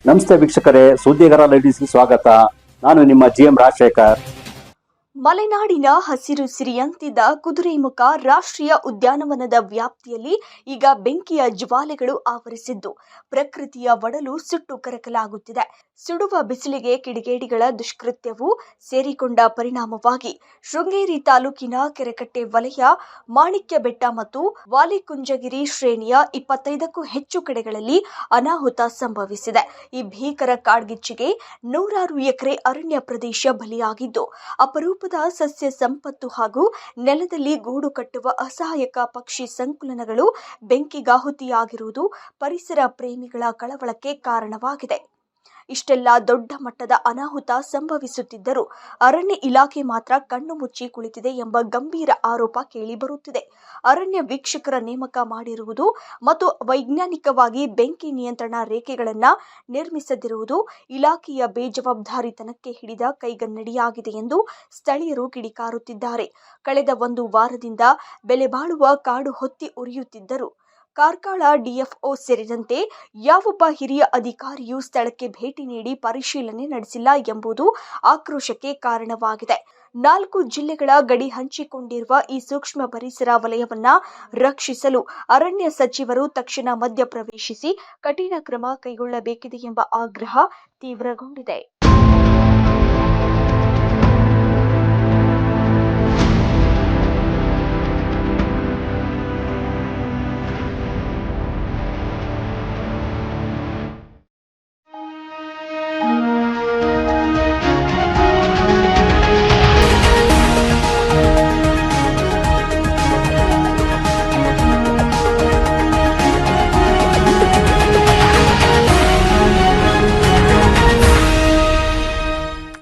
ನಮಸ್ತೆ ವೀಕ್ಷಕರೇ, ಸುದ್ದಿಗಾರ ಲೈವ್ಸ್ಗೆ ಸ್ವಾಗತ. ನಾನು ನಿಮ್ಮ GM ರಾಜಶೇಖರ್. ಮಲೆನಾಡಿನ ಹಸಿರು ಸಿರಿಯಂತಿದ್ದ ಕುದುರೆಮುಖ ರಾಷ್ಟ್ರೀಯ ಉದ್ಯಾನವನದ ವ್ಯಾಪ್ತಿಯಲ್ಲಿ ಈಗ ಬೆಂಕಿಯ ಜ್ವಾಲೆಗಳು ಆವರಿಸಿದ್ದು ಪ್ರಕೃತಿಯ ಒಡಲು ಸುಟ್ಟು ಕರಕಲಾಗುತ್ತಿದೆ. ಸುಡುವ ಬಿಸಿಲಿಗೆ ಕಿಡಿಗೇಡಿಗಳ ದುಷ್ಕೃತ್ಯವು ಸೇರಿಕೊಂಡ ಪರಿಣಾಮವಾಗಿ ಶೃಂಗೇರಿ ತಾಲೂಕಿನ ಕೆರೆಕಟ್ಟೆ ವಲಯ, ಮಾಣಿಕ್ಯ ಬೆಟ್ಟ ಮತ್ತು ವಾಲಿಕುಂಜಗಿರಿ ಶ್ರೇಣಿಯ 25ಕ್ಕೂ ಹೆಚ್ಚು ಕಡೆಗಳಲ್ಲಿ ಅನಾಹುತ ಸಂಭವಿಸಿದೆ. ಈ ಭೀಕರ ಕಾಡ್ಗಿಚ್ಚಿಗೆ ನೂರಾರು ಎಕರೆ ಅರಣ್ಯ ಪ್ರದೇಶ ಬಲಿಯಾಗಿದ್ದು, ಅಪರೂಪದ ಸಸ್ಯ ಸಂಪತ್ತು ಹಾಗೂ ನೆಲದಲ್ಲಿ ಗೂಡು ಕಟ್ಟುವ ಅಸಹಾಯಕ ಪಕ್ಷಿ ಸಂಕುಲನಗಳು ಬೆಂಕಿಗಾಹುತಿಯಾಗಿರುವುದು ಪರಿಸರ ಪ್ರೇಮಿಗಳ ಕಳವಳಕ್ಕೆ ಕಾರಣವಾಗಿದೆ. ಇಷ್ಟೆಲ್ಲ ದೊಡ್ಡ ಮಟ್ಟದ ಅನಾಹುತ ಸಂಭವಿಸುತ್ತಿದ್ದರೂ ಅರಣ್ಯ ಇಲಾಖೆ ಮಾತ್ರ ಕಣ್ಣು ಮುಚ್ಚಿ ಕುಳಿತಿದೆ ಎಂಬ ಗಂಭೀರ ಆರೋಪ ಕೇಳಿಬರುತ್ತಿದೆ. ಅರಣ್ಯ ವೀಕ್ಷಕರ ನೇಮಕ ಮಾಡಿರುವುದು ಮತ್ತು ವೈಜ್ಞಾನಿಕವಾಗಿ ಬೆಂಕಿ ನಿಯಂತ್ರಣ ರೇಖೆಗಳನ್ನು ನಿರ್ಮಿಸದಿರುವುದು ಇಲಾಖೆಯ ಬೇಜವಾಬ್ದಾರಿತನಕ್ಕೆ ಹಿಡಿದ ಕೈಗನ್ನಡಿಯಾಗಿದೆ ಎಂದು ಸ್ಥಳೀಯರು ಕಿಡಿಕಾರುತ್ತಿದ್ದಾರೆ. ಕಳೆದ ಒಂದು ವಾರದಿಂದ ಬೆಲೆಬಾಳುವ ಕಾಡು ಹೊತ್ತಿ ಉರಿಯುತ್ತಿದ್ದರು. ಕಾರ್ಕಳ DFO ಸೇರಿದಂತೆ ಯಾವೊಬ್ಬ ಹಿರಿಯ ಅಧಿಕಾರಿಯೂ ಸ್ಥಳಕ್ಕೆ ಭೇಟಿ ನೀಡಿ ಪರಿಶೀಲನೆ ನಡೆಸಿಲ್ಲ ಎಂಬುದು ಆಕ್ರೋಶಕ್ಕೆ ಕಾರಣವಾಗಿದೆ. 4 ಜಿಲ್ಲೆಗಳ ಗಡಿ ಹಂಚಿಕೊಂಡಿರುವ ಈ ಸೂಕ್ಷ್ಮ ಪರಿಸರ ವಲಯವನ್ನ ರಕ್ಷಿಸಲು ಅರಣ್ಯ ಸಚಿವರು ತಕ್ಷಣ ಮಧ್ಯಪ್ರವೇಶಿಸಿ ಕಠಿಣ ಕ್ರಮ ಕೈಗೊಳ್ಳಬೇಕಿದೆ ಎಂಬ ಆಗ್ರಹ ತೀವ್ರಗೊಂಡಿದೆ.